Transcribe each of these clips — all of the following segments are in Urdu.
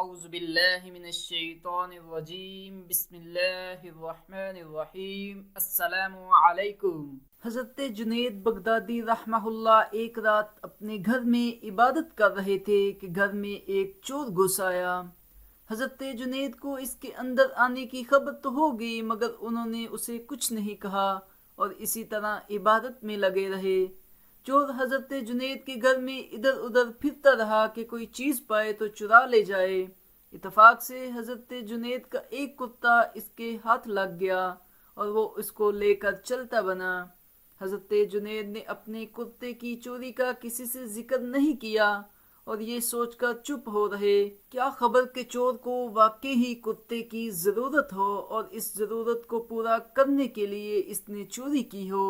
اعوذ باللہ من الشیطان الرجیم بسم اللہ الرحمن الرحیم السلام علیکم۔ حضرت جنید بغدادی رحمہ اللہ ایک رات اپنے گھر میں عبادت کر رہے تھے کہ گھر میں ایک چور گھس آیا۔ حضرت جنید کو اس کے اندر آنے کی خبر تو ہو گئی مگر انہوں نے اسے کچھ نہیں کہا اور اسی طرح عبادت میں لگے رہے۔ چور حضرت جنید کے گھر میں ادھر ادھر پھرتا رہا کہ کوئی چیز پائے تو چرا لے جائے۔ اتفاق سے حضرت جنید کا ایک کتا اس کے ہاتھ لگ گیا اور وہ اس کو لے کر چلتا بنا۔ حضرت جنید نے اپنے کتے کی چوری کا کسی سے ذکر نہیں کیا اور یہ سوچ کر چپ ہو رہے، کیا خبر کہ چور کو واقعی ہی کتے کی ضرورت ہو اور اس ضرورت کو پورا کرنے کے لیے اس نے چوری کی ہو۔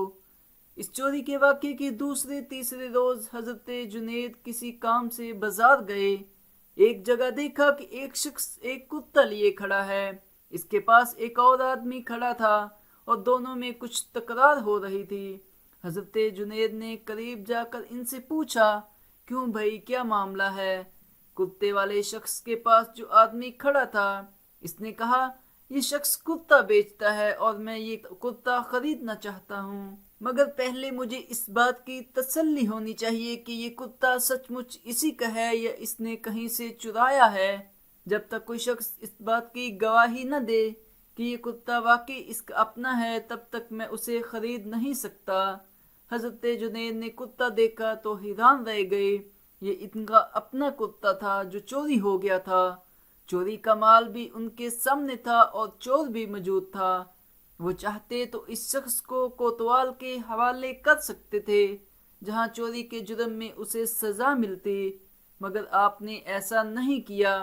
اس چوری کے واقعے کے دوسرے تیسرے روز حضرت جنید کسی کام سے بازار گئے۔ ایک جگہ دیکھا کہ ایک شخص ایک کتا لیے کھڑا ہے، اس کے پاس ایک اور آدمی کھڑا تھا اور دونوں میں کچھ تکرار ہو رہی تھی۔ حضرت جنید نے قریب جا کر ان سے پوچھا، کیوں بھائی کیا معاملہ ہے؟ کتے والے شخص کے پاس جو آدمی کھڑا تھا اس نے کہا، یہ شخص کتا بیچتا ہے اور میں یہ کتا خریدنا چاہتا ہوں، مگر پہلے مجھے اس بات کی تسلی ہونی چاہیے کہ یہ کتا سچ مچ اسی کا ہے یا اس نے کہیں سے چرایا ہے۔ جب تک کوئی شخص اس بات کی گواہی نہ دے کہ یہ کتا واقعی اس کا اپنا ہے تب تک میں اسے خرید نہیں سکتا۔ حضرت جنید نے کتا دیکھا تو حیران رہ گئے، یہ ان کا اپنا کتا تھا جو چوری ہو گیا تھا۔ چوری کا مال بھی ان کے سامنے تھا اور چور بھی موجود تھا۔ وہ چاہتے تو اس شخص کو کوتوال کے حوالے کر سکتے تھے جہاں چوری کے جرم میں اسے سزا ملتی، مگر آپ نے ایسا نہیں کیا۔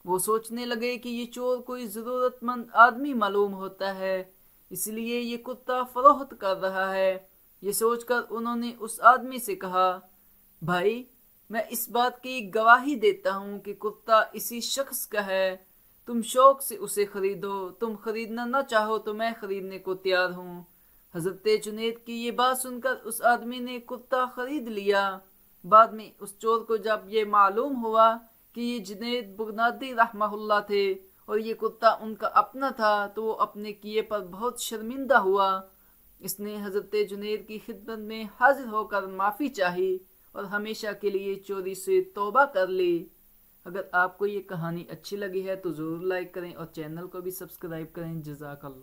وہ سوچنے لگے کہ یہ چور کوئی ضرورت مند آدمی معلوم ہوتا ہے، اس لیے یہ کتا فروخت کر رہا ہے۔ یہ سوچ کر انہوں نے اس آدمی سے کہا، بھائی میں اس بات کی گواہی دیتا ہوں کہ کتا اسی شخص کا ہے، تم شوق سے اسے خریدو، تم خریدنا نہ چاہو تو میں خریدنے کو تیار ہوں۔ حضرت جنید کی یہ بات سن کر اس آدمی نے کتا خرید لیا۔ بعد میں اس چور کو جب یہ معلوم ہوا کہ یہ جنید بغدادی رحمہ اللہ تھے اور یہ کتا ان کا اپنا تھا تو وہ اپنے کیے پر بہت شرمندہ ہوا۔ اس نے حضرت جنید کی خدمت میں حاضر ہو کر معافی چاہی اور ہمیشہ کے لیے چوری سے توبہ کر لی۔ اگر آپ کو یہ کہانی اچھی لگی ہے تو ضرور لائک کریں اور چینل کو بھی سبسکرائب کریں۔ جزاک اللہ۔